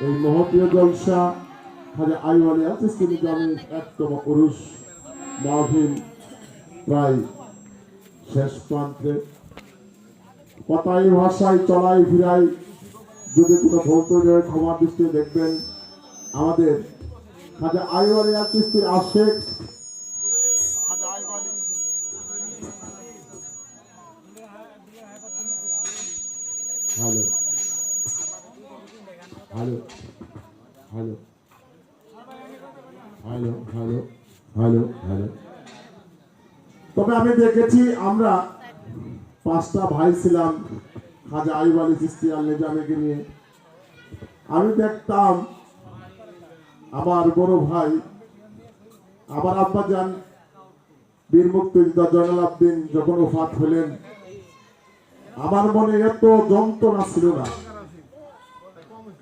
এই মহতীয় জলসা খাজা আইয়ুব আলী চিশতি নিজামীর ১তম উরুস মাহফিল প্রায় শেষ প্রান্তে। কথাই ভাষায় চলাই ফিরাই যদি কোনো ভুল তৈরি হয় ক্ষমার দৃষ্টি দেখবেন। আমাদের খাজা আইয়ুব আলী চিশতির আশেক hello hello hello hello hello hello hello তবে আমি দেখেছি আমরা 5টা ভাই ছিলাম খাজা আইয়ুব আলী চিশতি আল নিজামীকে নিয়ে। আমি দেখতাম আমার বড় ভাই আমার আব্বাজান বীর মুক্তিযোদ্ধা জয়নাল আবদিন যখন ওফাত হলেন, আমার মনে এত যন্ত্রণা ছিল না,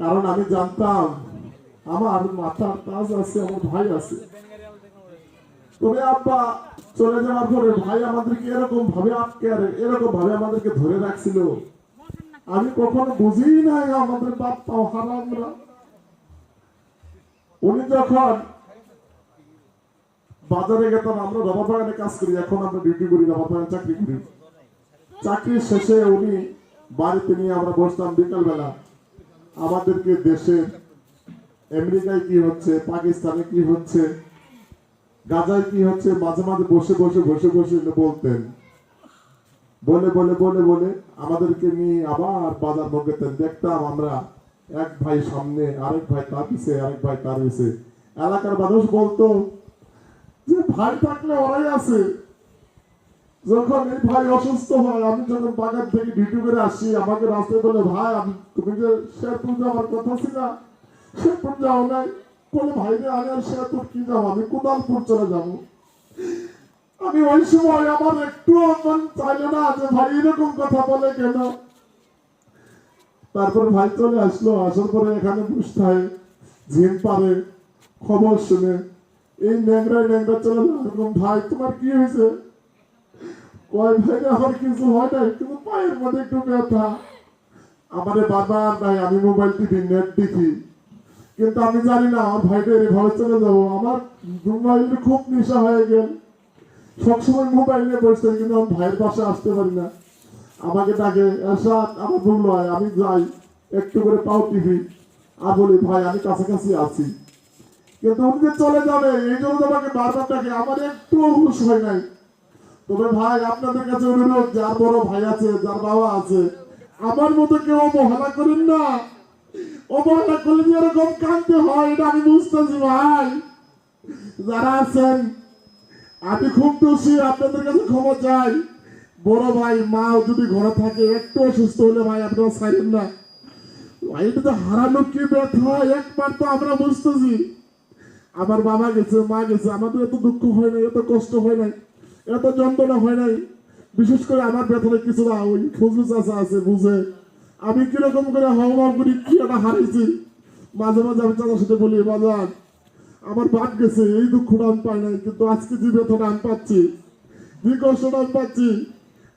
কারণ আমি জানতাম আমার মাথার তাজ আছে, আমার ভাই আছে। তবে আব্বা চলে যাওয়ার পরে ভাই আমাদেরকে এরকম ভাবে আটকে এরকম ভাবে আমাদেরকে ধরে রাখছিল, আমি কখনো বুঝি নাই আমাদের বাপ পাও হারামরা। উনি যখন বাজারে গেতাম, আমরা রবার বাগানে কাজ করি, এখন আমরা ডিউটি করি, রবার বাগানে চাকরি করি। চাকরির শেষে উনি বাড়িতে নিয়ে আমরা বসতাম বিকালবেলা, আমাদেরকে দেশের আমেরিকায় কি হচ্ছে, পাকিস্তানে কি হচ্ছে, গাজায় কি হচ্ছে, মাঝে মাঝে বসে বসে বসে বসে বলতেন। বলে বলে বলে বলে আমাদেরকে নিয়ে আবার বাজার ভোগেতেন। দেখতাম আমরা এক ভাই সামনে, আরেক ভাই তার পিছে, আরেক ভাই তার পিছে। এলাকার মানুষ বলতো যে ভাই থাকলে ওরাই আছে। যখন এই ভাই অসুস্থ হয়, আমি যখন বাগান থেকে ডিউটি করে আসি, আমাকে রাস্তায় বলে ভাই তুমি যে শেরপুর যাওয়ার কথা ছিল, শেরপুর যাও নাই। বলে ভাই রে আমি আর শেরপুর কি যাবো, আমি কোদালপুর চলে যাবো। আমি ওই সময় আমার একটু মন চাইলো না যে ভাই এরকম কথা বলে কেন। তারপরে ভাই চলে আসলো, আসার পরে এখানে বসতে হয় ঝিম পারে খবর শুনে এই ন্যাংরা ন্যাংরা চলে এরকম, ভাই তোমার কি হয়েছে? কয় ভাই আমার কিছু হয় না, কিন্তু পায়ের মধ্যে একটু ব্যথা। আমারে বারবার নাই, আমি মোবাইল টিভি নেট দেখি, কিন্তু আমি জানি না আমার ভাইটা এভাবে চলে যাবো। আমার মোবাইল খুব নেশা হয়ে গেল, সবসময় মোবাইল নিয়ে বসতে, কিন্তু আমার ভাইয়ের পাশে আসতে পারি না। আমাকে ডাকে এরশাদ, আমার ভুল হয়, আমি যাই একটু করে পাও টিভি আর বলি ভাই আমি কাছাকাছি আছি, কিন্তু উনি যে চলে যাবে এই জন্য আমাকে বারবার ডাকে, আমার একটু হুঁশ হয় নাই। তবে ভাই আপনাদের কাছে অনুরোধ, যার বড় ভাই আছে, যার বাবা আছে, আমার মতো কেউ অবহেলা করেন না। অবহেলা করলে যে এরকম কাঁদতে হয় এটা আমি বুঝতেছি ভাই। যারা আছেন আমি খুব দোষী, আপনাদের কাছে ক্ষমা চাই। বড় ভাই মাও যদি ঘরে থাকে, একটু অসুস্থ হলে ভাই আপনারা চাইলেন না। এটা তো হারানো কি ব্যথা একবার তো আমরা বুঝতেছি। আমার বাবা গেছে, মা গেছে, আমাদের এত দুঃখ হয় নাই, এত কষ্ট হয় নাই, এত যন্ত্রণা হয় নাই। বিশেষ করে আমার ব্যথাটা কিছু না, ওই ফজলু চাচা আছে বুঝে আমি কিরকম করে হাওয়া করি, কি একটা হারাইছি। মাঝে মাঝে আমি চাচার সাথে বলি বাজার আমার বাদ গেছে, এই দুঃখটা আমি পাই নাই, কিন্তু আজকে যে ব্যথাটা আমি পাচ্ছি, যে কষ্টটা আমি পাচ্ছি,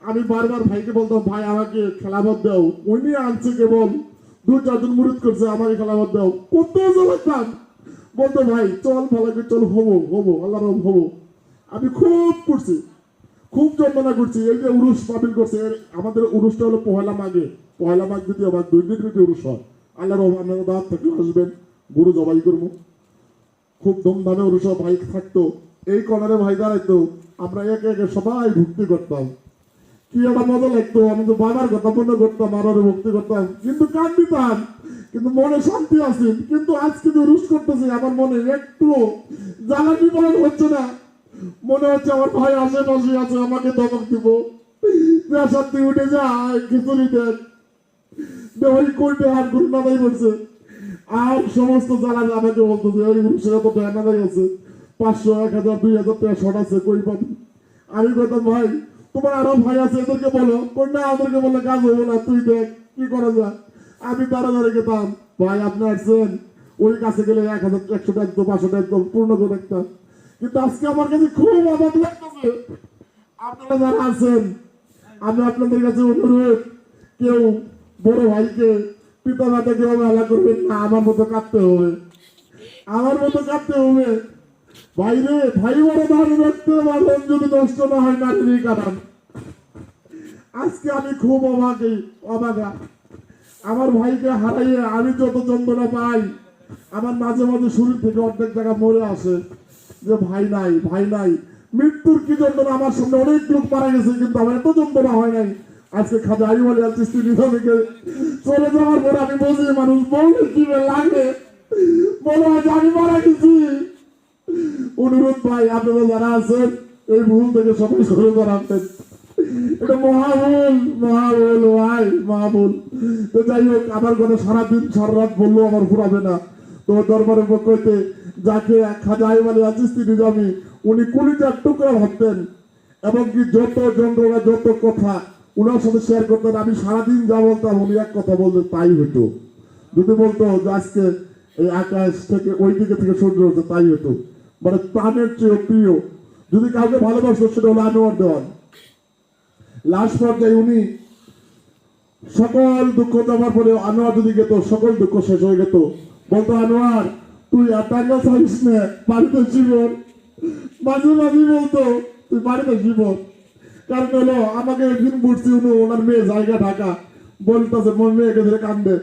আমি বারবার ভাইকে বলতাম ভাই আমাকে খেলাবাদ দাও। উনি আনছে কেবল 2-4 জন মুরিদ করছে, আমাকে খেলাবাদ দাও। কোথাও চলাতাম বলতো ভাই চল ভালো চল, হবো হবো আল্লাহ রব হবো। আমি খুব করছি, খুব যন্ত্রণা করছি। এই যে উরুস পাবিল করছে, আমাদের উরুসটা হলো পহেলা মাঘে, পহেলা মাঘ দ্বিতীয় মাঘ 2 দিন যদি উরুস হয়। আল্লাহ রব আপনারা দাঁত থাকলে আসবেন, গরু জবাই করবো। খুব ধুমধামে উরুস ভাই থাকতো, এই কর্নারে ভাই দাঁড়াইতো, আমরা একে একে সবাই ভক্তি করতাম। কি একটা মজা লাগতো, আমি তো বাবার কথা মনে করতাম, আর ভক্তি করতাম, কিন্তু কান দিতাম, কিন্তু মনে শান্তি আছে। কিন্তু আজকে যে উরুস করতেছি, আমার মনে একটু জ্বালানি পালন হচ্ছে না। মনে হচ্ছে আমার ভাই আশেপাশে আছে, আমাকে ধমক দিব, শান্তি উঠে যায় খিচুড়ি দেন ওই করবে, আর গুন্ডাদাই করছে। আর সমস্ত জ্বালা আমাকে বলতেছে ওই উরুসের তো ব্যানাদাই আছে, 500, 1000, 2000 টাকা শর্ট আছে, কই পাবি? আমি বলতাম ভাই তোমার আরো ভাই আছে, এদেরকে বলো। না ওদেরকে বলে কাজ হবো না, তুই দেখ কি করা যায়। আমি তারা ধরে গেতাম, ভাই আপনি আসছেন, ওই কাছে গেলে 1000, 100 টাকা, 500 টাকা পূর্ণ করে দেখতাম। কিন্তু আজকে আমার কাছে খুব অভাব লাগতেছে। আপনারা যারা আছেন, আমি আপনাদের কাছে অনুরোধ, কেউ বড় ভাইকে পিতা মাতাকে অবহেলা করবেন না, আমার মতো কাঁদতে হবে, আমার মতো কাঁদতে হবে। ভাই রে, ভাই বড় ধান রাখতে পারবেন যদি নষ্ট না হয় নারীরই কারণ। আজকে আমি খুব অবাগা। আমার ভাইকে হারাইয়ে আমি যত যন্ত্রণা পাই, আমার মাঝে মাঝে শরীর থেকে অর্ধেক জায়গা মরে আসে যে ভাই নাই, ভাই নাই। মৃত্যুর কি যন্ত্রণা, আমার সামনে অনেক লোক মারা গেছে কিন্তু আমার এত যন্ত্রণা হয় নাই। আজকে খাজা আইয়ুব আলী আল চিশতি নিজামীকে চলে যাওয়ার পর আমি বুঝি মানুষ বললে কি লাগে, বলে যে আমি মারা গেছি। অনুরোধ ভাই, আপনারা যারা আছেন এই ভুল থেকে সবাই সরে দাঁড়াতেন, এটা মহাভুল, মহাভুল ভাই, মহাভুল। তো যাই হোক, আমার ঘরে সারাদিন সারা রাত বললো আমার ফুরাবে না। তো দরবারের পক্ষ হইতে যাকে খাজা আইয়ুব আলী আল চিশতি নিজামী উনি কলিজার টুকরা ভাবতেন এবং কি যত যন্ত্রণা যত কথা উনার সাথে শেয়ার করতেন, আমি সারাদিন যা বলতাম উনি এক কথা বলতেন তাই হইতো। যদি বলতো যে আজকে এই আকাশ থেকে ওই দিকে থেকে সূর্য হতো, তাই হতো। মানে প্রাণের চেয়ে প্রিয় যদি কাউকে ভালোবাসতো সেটা হলো আনোয়ার দেওয়ান। লাস্ট পর্যায়ে উনি সকল দুঃখ দেওয়ার পরে আনোয়ার যদি যেত সকল দুঃখ শেষ হয়ে যেত, বলতো আনোয়ার তুই টাকা চাইস না, বাড়িতে জীবন। মাঝে মাঝে বলতো তুই বাড়িতে জীবন। কারণ হলো আমাকে একদিন বুঝছি ওনার মেয়ে জায়গা ঢাকা, বলতেছে মোর মেয়েকে ধরে কান্দে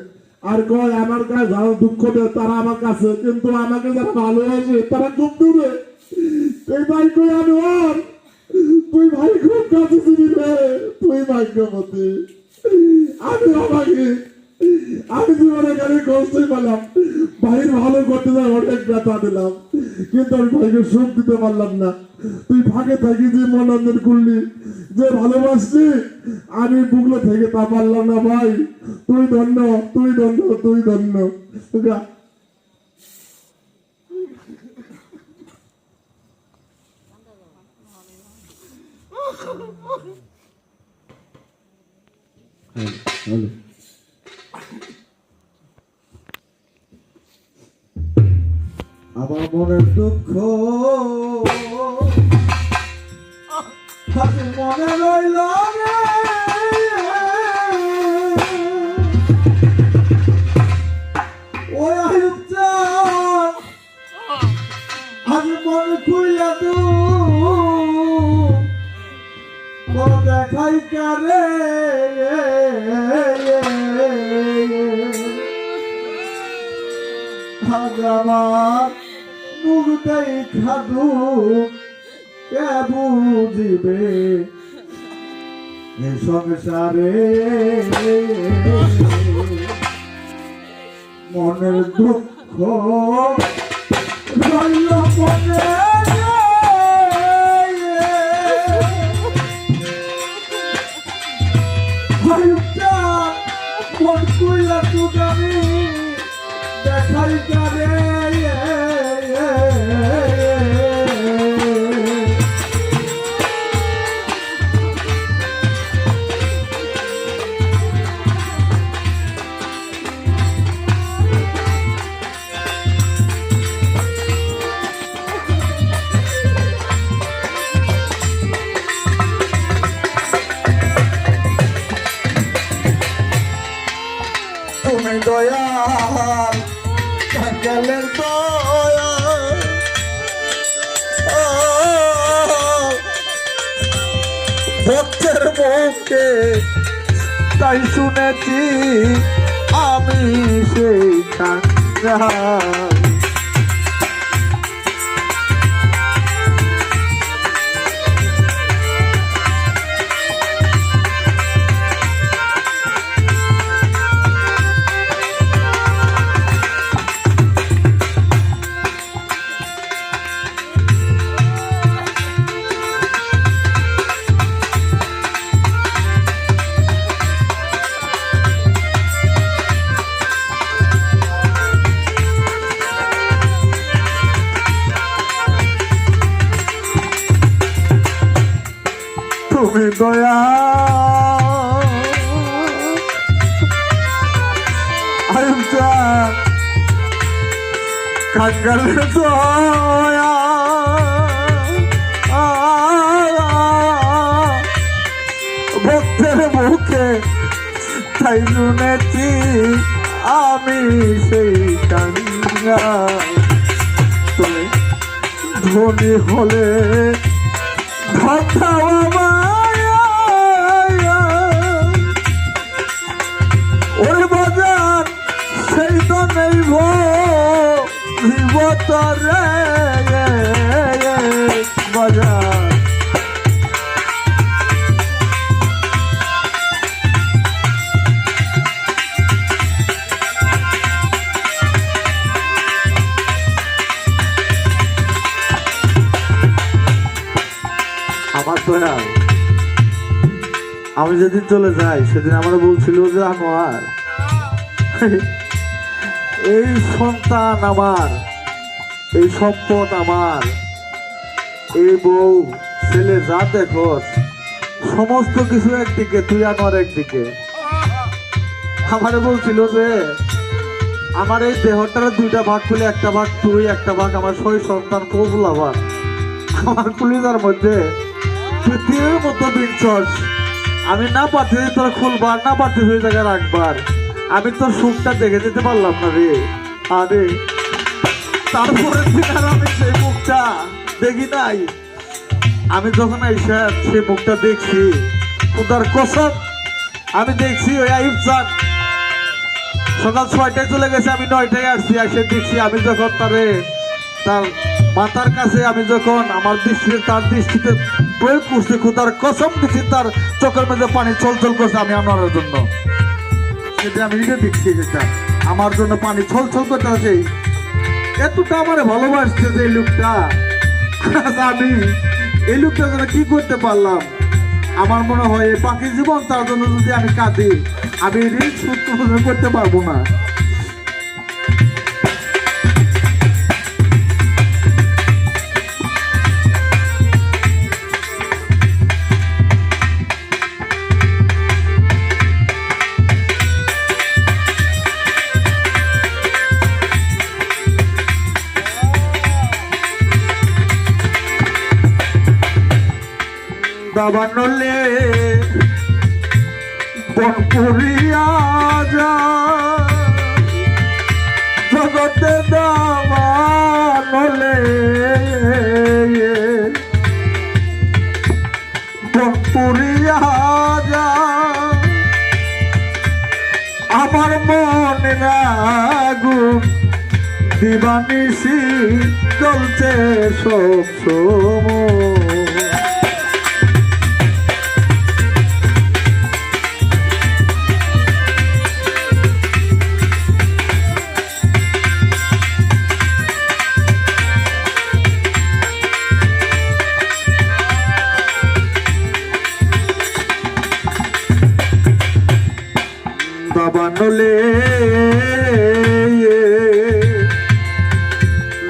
আর কয় আমার কাছে যারা দুঃখ দেয় তারা আমার কাছে, কিন্তু আমাকে যারা ভালোবাসে তারা খুব দূরে। এই ভাই কই আনোয়ার, তুই ভাই খুব কাছে ছিলি রে, তুই ভাগ্যবতী। আমি আমাকে আমি জীবনে গাড়ি কষ্টই পেলাম, ভাইয়ের ভালো করতে যাই অনেক ব্যথা দিলাম, কিন্তু আমি ভাইকে সুখ দিতে পারলাম না। তুই ফাঁকে থাকি যে মনোরঞ্জন করলি, যে ভালোবাসলি, আমি বুকলে থেকে তা পারলাম না ভাই। তুই ধন্য, তুই ধন্য, তুই ধন্য। আমার মনের দুঃখ মনে রইল রে, ওই আয়ুব চাঁদ আজ মনে খুইলা দু দেখাই কারে আজ আমার মুখ দেখা দু কে বুঝিবে এ সংসারে মনের দুঃখ রইল মনে মন কুইলা তুগানি দেখাই কারে তুমি দয়াল কাঙ্গালের দয়াল ভক্তের মুখে তাই শুনেছি আমি সেই কাঙ্গাল। তুমি দয়া কাঙ্গালের দয়া ভক্তের মুখে তাই শুনেছি আমি সেই কাঙ্গা তুমি ধনী হলে ধরতাও আমায় ওরে বাজার সেই তো নেই জীবতরে বাজার আমার দয়া আমি যেদিন চলে যাই সেদিন আমার বলছিল যে আমার এই সন্তান আমার, এই সম্পদ আমার, এই বউ ছেলে যা দেখো সমস্ত কিছু একদিকে, তুই আমার একদিকে। আমারে বলছিল যে আমার এই দেহটার দুইটা ভাগ খুলে একটা ভাগ তুই, একটা ভাগ আমার সই সন্তান কবুল। আবার আমার কুলিদার মধ্যে পৃথিবীর মতো বিঞ্চস আমি না পারতেছি তোর খুলবার, না পারতেছি ওই জায়গায় রাখবার। আমি তোর সুখটা দেখে যেতে পারলাম না রে। আরে তারপরে আর আমি সেই মুখটা দেখি নাই। আমি যখন আইসা সেই মুখটা দেখছি, খোদার কসম আমি দেখছি ওই আইব চান সকাল 6টায় চলে গেছে, আমি 9টায় আসছি। এসে দেখছি আমি যখন তার মাথার কাছে আমি যখন আমার দৃষ্টিতে তার দৃষ্টিতে প্রয়োগ করছি, খোদার কসম দিচ্ছি তার চোখের মধ্যে পানি ছলছল করছে আমি আনার জন্য। সেটা আমি নিজে দেখছি, যেটা আমার জন্য পানি ছলছল করতে আছে। এতটা আমার ভালোবাসছে যে এই লোকটা, আমি এই লোকটার জন্য কি করতে পারলাম। আমার মনে হয় এই বাকি জীবন তার জন্য যদি আমি কাঁদি, আমি ঋণ সত্য করতে পারবো না। দাবানলে বনপুরিয়া যা জগতে দাবানলে বনপুরিয়া যা আমার মনে আগুন দিবানিশি চলছে সব সময়। দাবানলে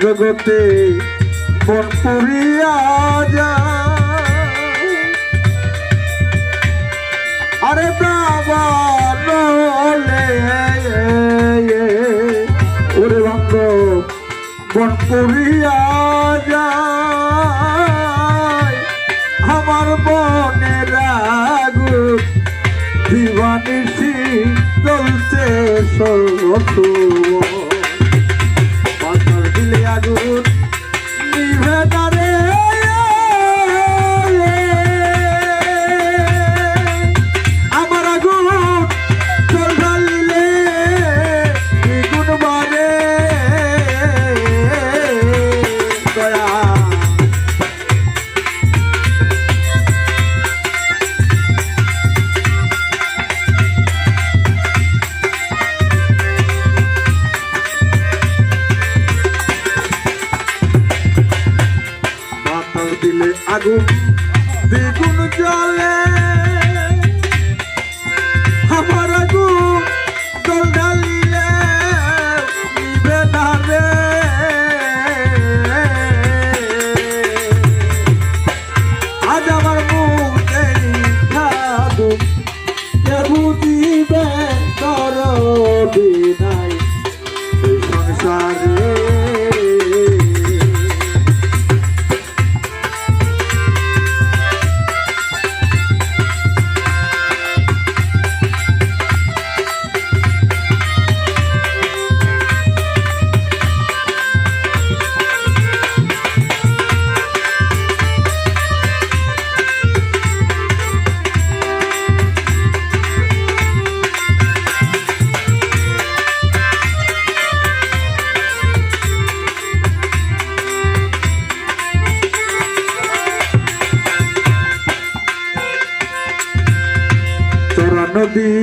জগতে বনপুরিয়া যা, আরে দাবানলে ওরে ভঙ্গ বনপুরিয়া যা আমার মনের আগুন দিবানিশি চলছে সরু পাথর দিলে আগুন নিভে না রে। আমার আগুন চল ঢালিলে দ্বিগুণ বাড়ে দয়া। দিলে আগুন দ্বিগুণ জ্বলে আমার আগুন জল ঢালিলে নিভে না রে। আজ আমার মুখে খাদু কে বুঝিবে দরদি নাই এই সংসারে। নদী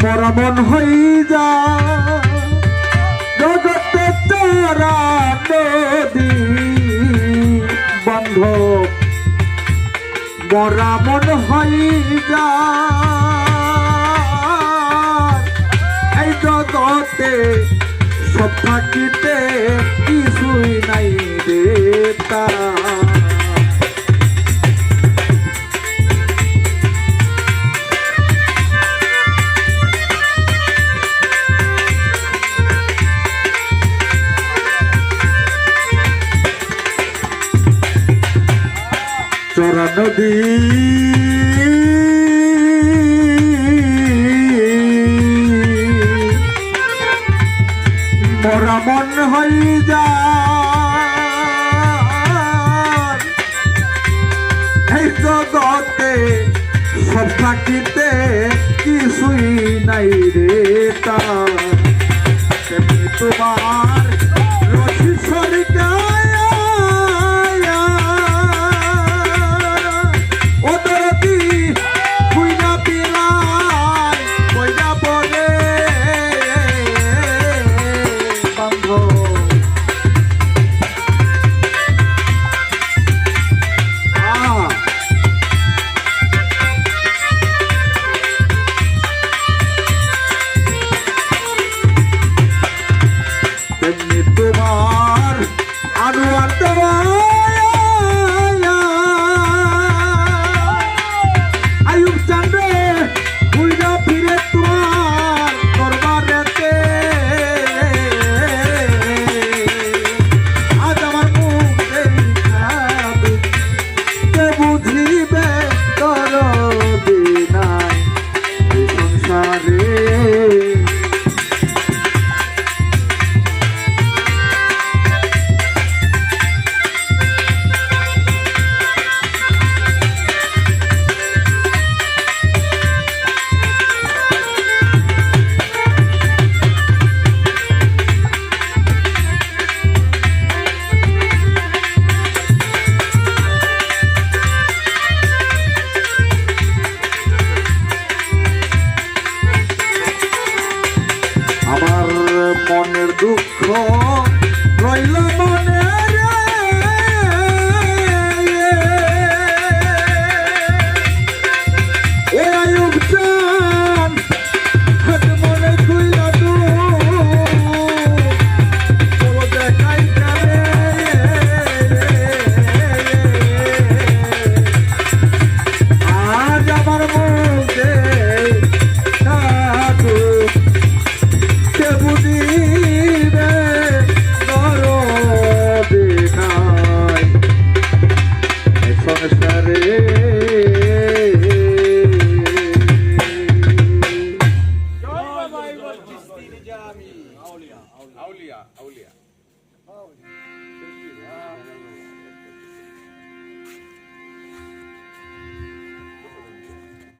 মরা মন হই যা জগতে তারা নদী বন্ধ মরা মন হই যা এই জগতে সব থাকিতে কিছুই নাই রে তা চরা নদী মরা মন হই যা এই জগতে সব থাকিতে কিছুই নাই রে তা তেমনি তোমার রশি সরিকায় তোমার আনুয়ার আয়ুব চান্দে উইরা ফিরে তোমার দরবারেতে আজ আমার মুখ দেখাবে কে বুঝিবে দরদি নাই এই সংসারে মনের দুঃখ রইল মনে